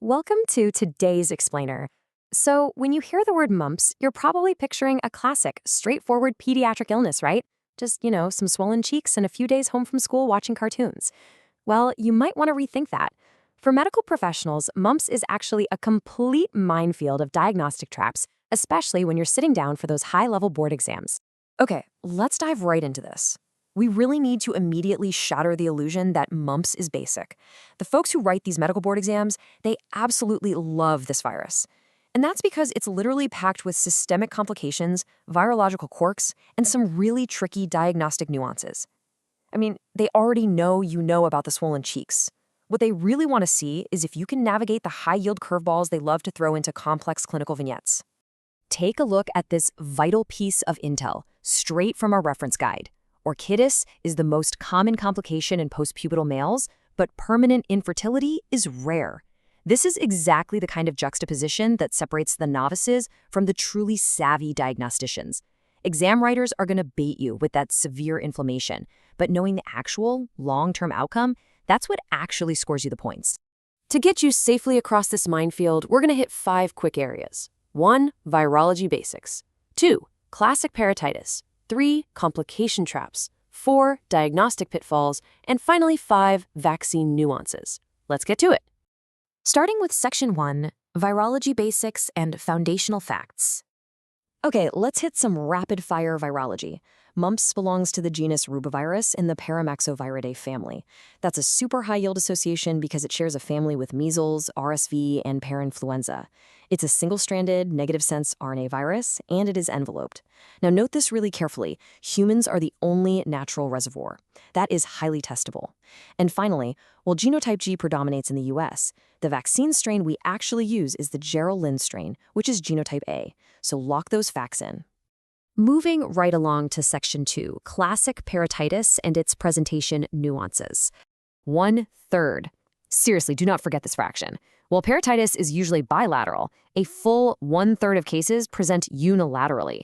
Welcome to today's explainer. So, when you hear the word mumps, you're probably picturing a classic, straightforward pediatric illness, right? Just, some swollen cheeks and a few days home from school watching cartoons. Well, you might want to rethink that. For medical professionals, mumps is actually a complete minefield of diagnostic traps, especially when you're sitting down for those high-level board exams. Okay, let's dive right into this. We really need to immediately shatter the illusion that mumps is basic. The folks who write these medical board exams, they absolutely love this virus. And that's because it's literally packed with systemic complications, virological quirks, and some really tricky diagnostic nuances. I mean, they already know you know about the swollen cheeks. What they really want to see is if you can navigate the high-yield curveballs they love to throw into complex clinical vignettes. Take a look at this vital piece of intel, straight from our reference guide. Orchitis is the most common complication in postpubertal males, but permanent infertility is rare. This is exactly the kind of juxtaposition that separates the novices from the truly savvy diagnosticians. Exam writers are going to bait you with that severe inflammation, but knowing the actual, long-term outcome, that's what actually scores you the points. To get you safely across this minefield, we're going to hit 5 quick areas. 1. Virology basics. 2. Classic parotitis. 3. Complication traps. 4. Diagnostic pitfalls. And finally, 5. Vaccine nuances. Let's get to it. Starting with Section 1, Virology Basics and Foundational Facts. Okay, let's hit some rapid-fire virology. Mumps belongs to the genus Rubivirus in the Paramaxoviridae family. That's a super high-yield association because it shares a family with measles, RSV, and parainfluenza. It's a single-stranded, negative-sense RNA virus, and it is enveloped. Now note this really carefully. Humans are the only natural reservoir. That is highly testable. And finally, while genotype G predominates in the US, the vaccine strain we actually use is the Gerald-Lynn strain, which is genotype A. So lock those facts in. Moving right along to Section 2, Classic Parotitis and its Presentation Nuances. 1/3. Seriously, do not forget this fraction. While parotitis is usually bilateral, a full 1/3 of cases present unilaterally.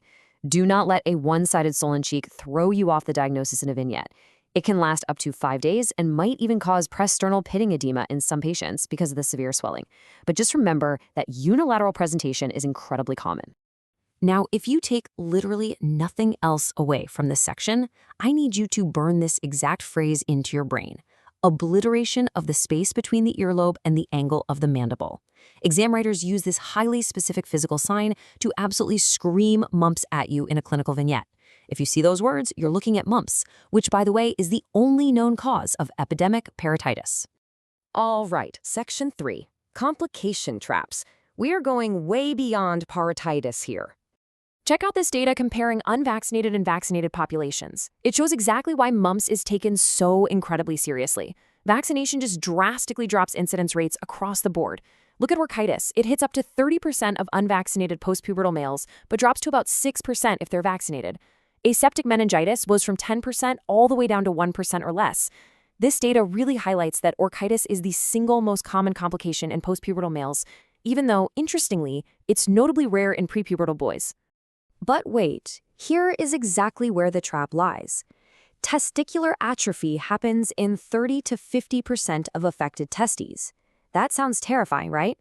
Do not let a one-sided swollen cheek throw you off the diagnosis in a vignette. It can last up to 5 days and might even cause presternal pitting edema in some patients because of the severe swelling. But just remember that unilateral presentation is incredibly common. Now, if you take literally nothing else away from this section, I need you to burn this exact phrase into your brain. Obliteration of the space between the earlobe and the angle of the mandible. Exam writers use this highly specific physical sign to absolutely scream mumps at you in a clinical vignette. If you see those words, you're looking at mumps, which, by the way, is the only known cause of epidemic parotitis. All right, Section 3, Complication Traps. We are going way beyond parotitis here. Check out this data comparing unvaccinated and vaccinated populations. It shows exactly why mumps is taken so incredibly seriously. Vaccination just drastically drops incidence rates across the board. Look at orchitis. It hits up to 30% of unvaccinated postpubertal males, but drops to about 6% if they're vaccinated. Aseptic meningitis goes from 10% all the way down to 1% or less. This data really highlights that orchitis is the single most common complication in postpubertal males, even though, interestingly, it's notably rare in prepubertal boys. But wait, here is exactly where the trap lies. Testicular atrophy happens in 30 to 50% of affected testes. That sounds terrifying, right?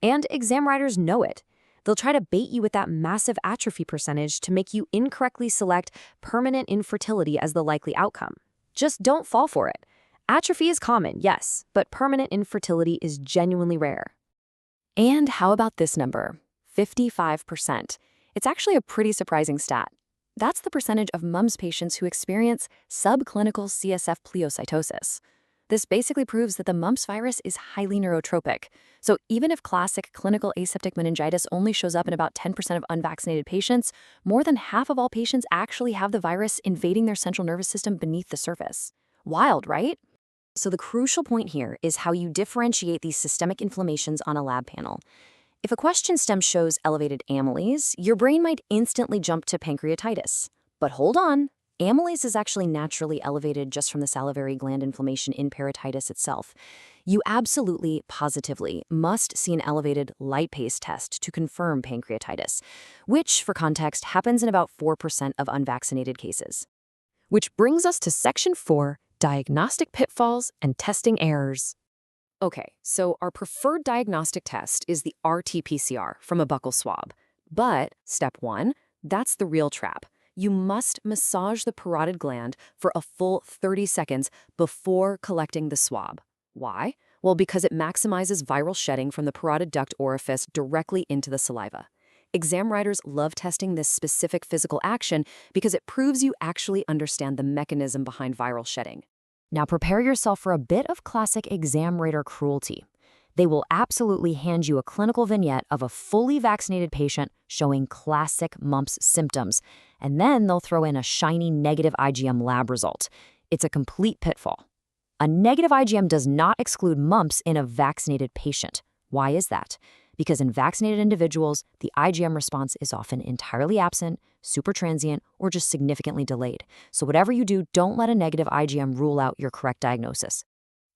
And exam writers know it. They'll try to bait you with that massive atrophy percentage to make you incorrectly select permanent infertility as the likely outcome. Just don't fall for it. Atrophy is common, yes, but permanent infertility is genuinely rare. And how about this number? 55%. It's actually a pretty surprising stat. That's the percentage of MUMS patients who experience subclinical CSF pleocytosis. This basically proves that the mumps virus is highly neurotropic. So even if classic clinical aseptic meningitis only shows up in about 10% of unvaccinated patients, more than half of all patients actually have the virus invading their central nervous system beneath the surface. Wild, right? So the crucial point here is how you differentiate these systemic inflammations on a lab panel. If a question stem shows elevated amylase, your brain might instantly jump to pancreatitis. But hold on. Amylase is actually naturally elevated just from the salivary gland inflammation in parotitis itself. You absolutely, positively must see an elevated lipase test to confirm pancreatitis, which, for context, happens in about 4% of unvaccinated cases. Which brings us to Section 4, Diagnostic Pitfalls and Testing Errors. Okay, so our preferred diagnostic test is the RT-PCR from a buccal swab. But step one, that's the real trap. You must massage the parotid gland for a full 30 seconds before collecting the swab. Why? Well, because it maximizes viral shedding from the parotid duct orifice directly into the saliva. Exam writers love testing this specific physical action because it proves you actually understand the mechanism behind viral shedding. Now prepare yourself for a bit of classic exam writer cruelty. They will absolutely hand you a clinical vignette of a fully vaccinated patient showing classic mumps symptoms, and then they'll throw in a shiny negative IgM lab result. It's a complete pitfall. A negative IgM does not exclude mumps in a vaccinated patient. Why is that? Because in vaccinated individuals, the IgM response is often entirely absent, super transient, or just significantly delayed. So whatever you do, don't let a negative IgM rule out your correct diagnosis.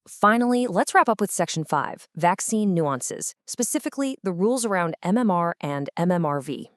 Finally, let's wrap up with Section 5, Vaccine Nuances, specifically the rules around MMR and MMRV.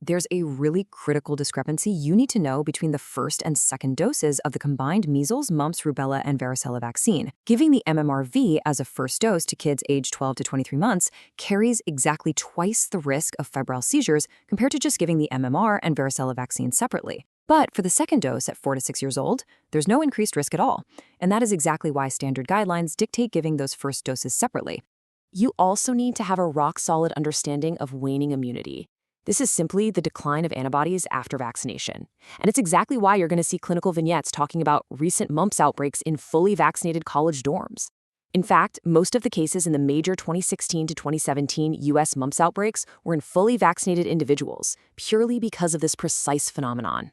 There's a really critical discrepancy you need to know between the first and second doses of the combined measles, mumps, rubella, and varicella vaccine. Giving the MMRV as a first dose to kids aged 12 to 23 months carries exactly twice the risk of febrile seizures compared to just giving the MMR and varicella vaccine separately. But for the second dose at 4 to 6 years old, there's no increased risk at all. And that is exactly why standard guidelines dictate giving those first doses separately. You also need to have a rock-solid understanding of waning immunity. This is simply the decline of antibodies after vaccination. And it's exactly why you're going to see clinical vignettes talking about recent mumps outbreaks in fully vaccinated college dorms. In fact, most of the cases in the major 2016 to 2017 U.S. mumps outbreaks were in fully vaccinated individuals, purely because of this precise phenomenon.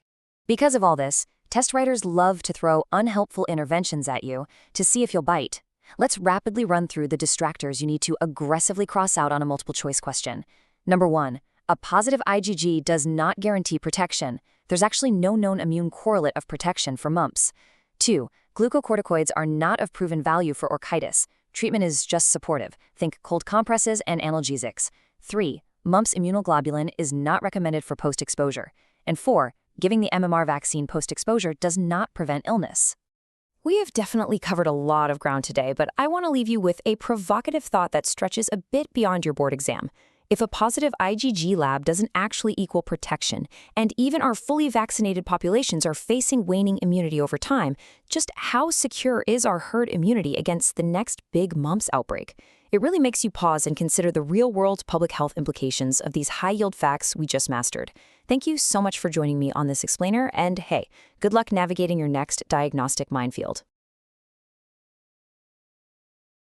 Because of all this, test writers love to throw unhelpful interventions at you to see if you'll bite. Let's rapidly run through the distractors you need to aggressively cross out on a multiple choice question. Number 1. A positive IgG does not guarantee protection. There's actually no known immune correlate of protection for mumps. 2. Glucocorticoids are not of proven value for orchitis. Treatment is just supportive. Think cold compresses and analgesics. 3. Mumps immunoglobulin is not recommended for post-exposure. And 4. Giving the MMR vaccine post-exposure does not prevent illness. We have definitely covered a lot of ground today, but I want to leave you with a provocative thought that stretches a bit beyond your board exam. If a positive IgG lab doesn't actually equal protection, and even our fully vaccinated populations are facing waning immunity over time, just how secure is our herd immunity against the next big mumps outbreak? It really makes you pause and consider the real-world public health implications of these high-yield facts we just mastered. Thank you so much for joining me on this explainer, and hey, good luck navigating your next diagnostic minefield.